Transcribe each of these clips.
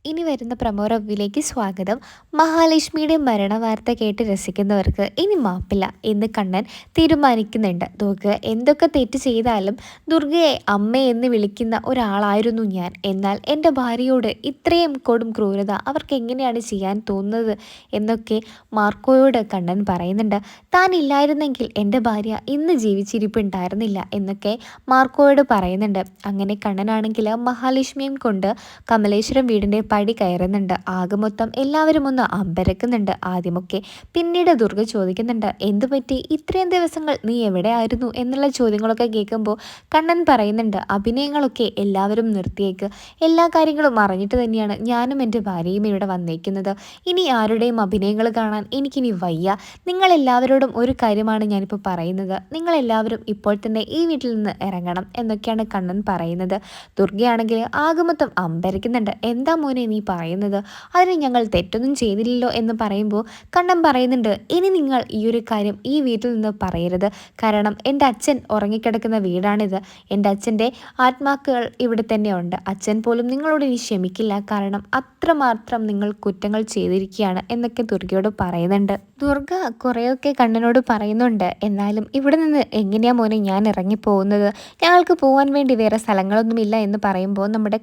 ഇനി വരുന്ന പ്രമോ റിവ്യൂയിലേക്ക് സ്വാഗതം. മഹാലക്ഷ്മിയുടെ മരണവാർത്ത കേട്ട് രസിക്കുന്നവർക്ക് ഇനി മാപ്പില്ല എന്ന് കണ്ണൻ തീരുമാനിക്കുന്നുണ്ട്. ദുർഗ എന്തൊക്കെ തെറ്റ് ചെയ്താലും ദുർഗയെ അമ്മ എന്ന് വിളിക്കുന്ന ഒരാളായിരുന്നു ഞാൻ. എന്നാൽ എൻ്റെ ഭാര്യയോട് ഇത്രയും കൊടും ക്രൂരത അവർക്ക് എങ്ങനെയാണ് ചെയ്യാൻ തോന്നുന്നത് എന്നൊക്കെ മാർക്കോയോട് കണ്ണൻ പറയുന്നുണ്ട്. താൻ ഇല്ലായിരുന്നെങ്കിൽ എൻ്റെ ഭാര്യ ഇന്ന് ജീവിച്ചിരിപ്പുണ്ടായിരുന്നില്ല എന്നൊക്കെ മാർക്കോയോട് പറയുന്നുണ്ട്. അങ്ങനെ കണ്ണനാണെങ്കിൽ മഹാലക്ഷ്മിയും കൊണ്ട് കമലേശ്വരം വീടിൻ്റെ പടി കയറുന്നുണ്ട്. ആകെ മൊത്തം എല്ലാവരും ഒന്ന് അമ്പരക്കുന്നുണ്ട് ആദ്യമൊക്കെ. പിന്നീട് ദുർഗ ചോദിക്കുന്നുണ്ട്, എന്തു പറ്റി ഇത്രയും ദിവസങ്ങൾ നീ എവിടെയായിരുന്നു എന്നുള്ള ചോദ്യങ്ങളൊക്കെ കേൾക്കുമ്പോൾ കണ്ണൻ പറയുന്നുണ്ട്, അഭിനയങ്ങളൊക്കെ എല്ലാവരും നിർത്തിയേക്ക്. എല്ലാ കാര്യങ്ങളും അറിഞ്ഞിട്ട് തന്നെയാണ് ഞാനും എൻ്റെ ഭാര്യയും ഇവിടെ വന്നേക്കുന്നത്. ഇനി ആരുടെയും അഭിനയങ്ങൾ കാണാൻ എനിക്കിനി വയ്യ. നിങ്ങളെല്ലാവരോടും ഒരു കാര്യമാണ് ഞാനിപ്പോൾ പറയുന്നത്. നിങ്ങളെല്ലാവരും ഇപ്പോൾ തന്നെ ഈ വീട്ടിൽ നിന്ന് ഇറങ്ങണം എന്നൊക്കെയാണ് കണ്ണൻ പറയുന്നത്. ദുർഗയാണെങ്കിൽ ആകെ മൊത്തം അമ്പരക്കുന്നുണ്ട്. എന്താ മോനെ നീ പറയുന്നത്? അതിന് ഞങ്ങൾ തെറ്റൊന്നും ചെയ്തില്ലല്ലോ എന്ന് പറയുമ്പോൾ കണ്ണൻ പറയുന്നുണ്ട്, ഇനി നിങ്ങൾ ഈ ഒരു കാര്യം ഈ വീട്ടിൽ നിന്ന് പറയരുത്. കാരണം എൻ്റെ അച്ഛൻ ഉറങ്ങിക്കിടക്കുന്ന വീടാണിത്. എൻ്റെ അച്ഛൻ്റെ ആത്മാക്കൾ ഇവിടെ തന്നെയുണ്ട്. അച്ഛൻ പോലും നിങ്ങളോട് ഇനി ക്ഷമിക്കില്ല. കാരണം അത്രമാത്രം നിങ്ങൾ കുറ്റങ്ങൾ ചെയ്തിരിക്കുകയാണ് എന്നൊക്കെ ദുർഗയോട് പറയുന്നുണ്ട്. ദുർഗ കുറേയൊക്കെ കണ്ണനോട് പറയുന്നുണ്ട്, എന്നാലും ഇവിടെ നിന്ന് എങ്ങനെയാ മോനെ ഞാൻ ഇറങ്ങിപ്പോകുന്നത്? ഞങ്ങൾക്ക് പോകാൻ വേണ്ടി വേറെ സ്ഥലങ്ങളൊന്നുമില്ല എന്ന് പറയുമ്പോൾ നമ്മുടെ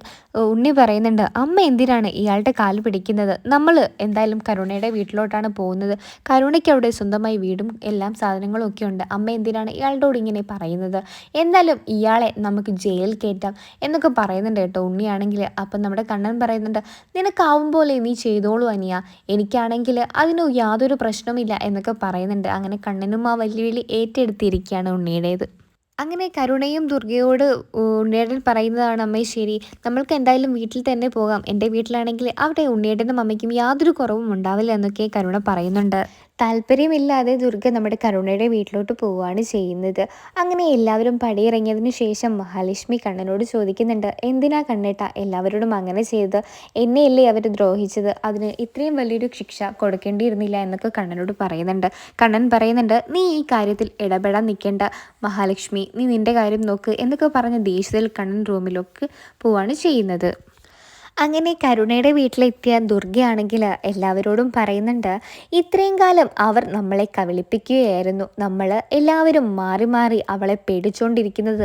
ഉണ്ണി പറയുന്നുണ്ട്, അമ്മ എന്തിനാണ് ഇയാളുടെ കാല് പിടിക്കുന്നത്? നമ്മൾ എന്തായാലും കരുണയുടെ വീട്ടിലോട്ടാണ് പോകുന്നത്. കരുണയ്ക്ക് അവിടെ സ്വന്തമായി വീടും എല്ലാം സാധനങ്ങളും ഒക്കെ ഉണ്ട്. അമ്മ എന്തിനാണ് ഇയാളുടെ ഇങ്ങനെ പറയുന്നത്? എന്തായാലും ഇയാളെ നമുക്ക് ജയിലിൽ കയറ്റാം എന്നൊക്കെ പറയുന്നുണ്ട് കേട്ടോ ഉണ്ണിയാണെങ്കിൽ. അപ്പം നമ്മുടെ കണ്ണൻ പറയുന്നുണ്ട്, നിനക്കാവും പോലെ നീ ചെയ്തോളൂ അനിയ, എനിക്കാണെങ്കിൽ അതിന് യാതൊരു പ്രശ്നവുമില്ല എന്നൊക്കെ പറയുന്നുണ്ട്. അങ്ങനെ കണ്ണനും ആ വെല്ലുവിളി ഏറ്റെടുത്തിരിക്കുകയാണ് ഉണ്ണിയുടേത്. അങ്ങനെ കരുണയും ദുർഗയോട് ഉണ്ണിയേട്ടൻ പറയുന്നതാണ്, അമ്മേ ശരി, നമ്മൾക്ക് എന്തായാലും വീട്ടിൽ തന്നെ പോകാം. എൻ്റെ വീട്ടിലാണെങ്കിൽ അവിടെ ഉണ്ണിയേട്ടനും അമ്മയ്ക്കും യാതൊരു കുറവും ഉണ്ടാവില്ല എന്നൊക്കെ കരുണ പറയുന്നുണ്ട്. താല്പര്യമില്ലാതെ ദുർഗ നമ്മുടെ കരുണയുടെ വീട്ടിലോട്ട് പോവുകയാണ് ചെയ്യുന്നത്. അങ്ങനെ എല്ലാവരും പടിയിറങ്ങിയതിനു ശേഷം മഹാലക്ഷ്മി കണ്ണനോട് ചോദിക്കുന്നുണ്ട്, എന്തിനാ കണ്ണേട്ട എല്ലാവരോടും അങ്ങനെ ചെയ്തത്? എന്നെയല്ലേ അവർ ദ്രോഹിച്ചത്? അതിന് ഇത്രയും വലിയൊരു ശിക്ഷ കൊടുക്കേണ്ടിയിരുന്നില്ല എന്നൊക്കെ കണ്ണനോട് പറയുന്നുണ്ട്. കണ്ണൻ പറയുന്നുണ്ട്, നീ ഈ കാര്യത്തിൽ ഇടപെടാൻ നിൽക്കേണ്ട മഹാലക്ഷ്മി, നീ നിൻ്റെ കാര്യം നോക്ക് എന്നൊക്കെ പറഞ്ഞ് ദേഷ്യത്തിൽ കണ്ണൻ റൂമിലൊക്കെ പോവാണ് ചെയ്യുന്നത്. അങ്ങനെ കരുണയുടെ വീട്ടിലെത്തിയ ദുർഗയാണെങ്കിൽ എല്ലാവരോടും പറയുന്നുണ്ട്, ഇത്രയും കാലം അവർ നമ്മളെ കബളിപ്പിക്കുകയായിരുന്നു. നമ്മൾ എല്ലാവരും മാറി മാറി അവളെ പേടിച്ചുകൊണ്ടിരിക്കുന്നത്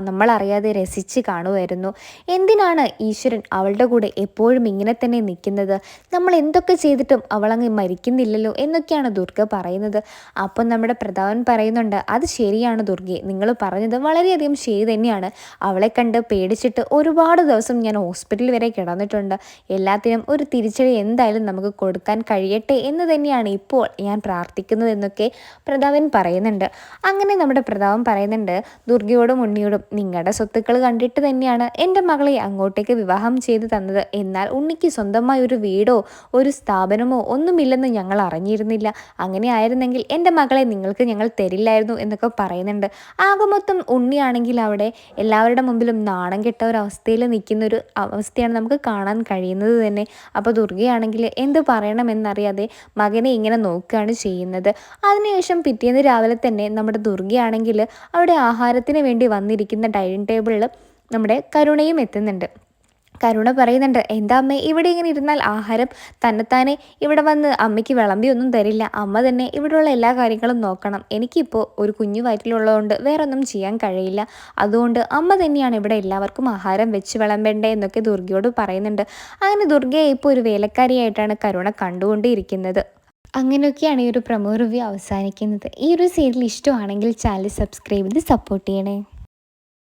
നമ്മളറിയാതെ രസിച്ച് കാണുമായിരുന്നു. എന്തിനാണ് ഈശ്വരൻ അവളുടെ കൂടെ എപ്പോഴും ഇങ്ങനെ തന്നെ നിൽക്കുന്നത്? നമ്മൾ എന്തൊക്കെ ചെയ്തിട്ടും അവളങ്ങ് മരിക്കുന്നില്ലല്ലോ എന്നൊക്കെയാണ് ദുർഗ പറയുന്നത്. അപ്പം നമ്മുടെ പ്രതാപൻ പറയുന്നുണ്ട്, അത് ശരിയാണ് ദുർഗയെ, നിങ്ങൾ പറഞ്ഞത് വളരെയധികം ശരി തന്നെയാണ്. അവളെ കണ്ട് പേടിച്ചിട്ട് ഒരുപാട് ദിവസം ഞാൻ ഹോസ്പിറ്റലിൽ വരെ കിടന്നിട്ടുണ്ട്. എല്ലാത്തിനും ഒരു തിരിച്ചടി എന്തായാലും നമുക്ക് കൊടുക്കാൻ കഴിയട്ടെ എന്ന് തന്നെയാണ് ഇപ്പോൾ ഞാൻ പ്രാർത്ഥിക്കുന്നത് എന്നൊക്കെ പ്രതാപൻ പറയുന്നുണ്ട്. അങ്ങനെ നമ്മുടെ പ്രതാപൻ പറയുന്നുണ്ട് ദുർഗയോടും ഉണ്ണിയോടും, നിങ്ങളുടെ സ്വത്തുക്കൾ കണ്ടിട്ട് തന്നെയാണ് എൻ്റെ മകളെ അങ്ങോട്ടേക്ക് വിവാഹം ചെയ്ത് തന്നത്. എന്നാൽ ഉണ്ണിക്ക് സ്വന്തമായ ഒരു വീടോ ഒരു സ്ഥാപനമോ ഒന്നുമില്ലെന്ന് ഞങ്ങൾ അറിഞ്ഞിരുന്നില്ല. അങ്ങനെ ആയിരുന്നെങ്കിൽ എൻ്റെ മകളെ നിങ്ങൾക്ക് ഞങ്ങൾ തരില്ലായിരുന്നു എന്നൊക്കെ പറയുന്നുണ്ട്. ആകെ മൊത്തം ഉണ്ണിയാണെങ്കിൽ അവിടെ എല്ലാവരുടെ മുമ്പിലും നാണം കെട്ട ഒരവസ്ഥയിൽ നിൽക്കുന്നൊരു അവസ്ഥയാണ് നമുക്ക് കാണാൻ കഴിയുന്നത് തന്നെ. അപ്പോൾ ദുർഗയാണെങ്കിൽ എന്ത് പറയണമെന്നറിയാതെ മകനെ ഇങ്ങനെ നോക്കുകയാണ് ചെയ്യുന്നത്. അതിനുശേഷം പിറ്റേന്ന് രാവിലെ തന്നെ നമ്മുടെ ദുർഗയാണെങ്കിൽ അവിടെ ആഹാരത്തിന് വേണ്ടി വന്നിരിക്കുന്ന ഡൈനിങ് ടേബിളിൽ നമ്മുടെ കരുണയും എത്തുന്നുണ്ട്. കരുണ പറയുന്നുണ്ട്, എന്താ അമ്മേ ഇവിടെ ഇങ്ങനെ ഇരുന്നാൽ ആഹാരം തന്നെത്താനെ ഇവിടെ വന്ന് അമ്മയ്ക്ക് വിളമ്പിയൊന്നും തരില്ല. അമ്മ തന്നെ ഇവിടെയുള്ള എല്ലാ കാര്യങ്ങളും നോക്കണം. എനിക്കിപ്പോൾ ഒരു കുഞ്ഞു വയറ്റിലുള്ളതുകൊണ്ട് വേറൊന്നും ചെയ്യാൻ കഴിയില്ല. അതുകൊണ്ട് അമ്മ തന്നെയാണ് ഇവിടെ എല്ലാവർക്കും ആഹാരം വെച്ച് വിളമ്പേണ്ടേ എന്നൊക്കെ ദുർഗയോട് പറയുന്നുണ്ട്. അങ്ങനെ ദുർഗയെ ഇപ്പോൾ ഒരു വേലക്കാരിയായിട്ടാണ് കരുണ കണ്ടുകൊണ്ടിരിക്കുന്നത്. അങ്ങനെയൊക്കെയാണ് ഈ ഒരു പ്രമോ റിവ്യൂ അവസാനിക്കുന്നത്. ഈ ഒരു സീരിയൽ ഇഷ്ടമാണെങ്കിൽ ചാനൽ സബ്സ്ക്രൈബ് ചെയ്ത് സപ്പോർട്ട് ചെയ്യണേ.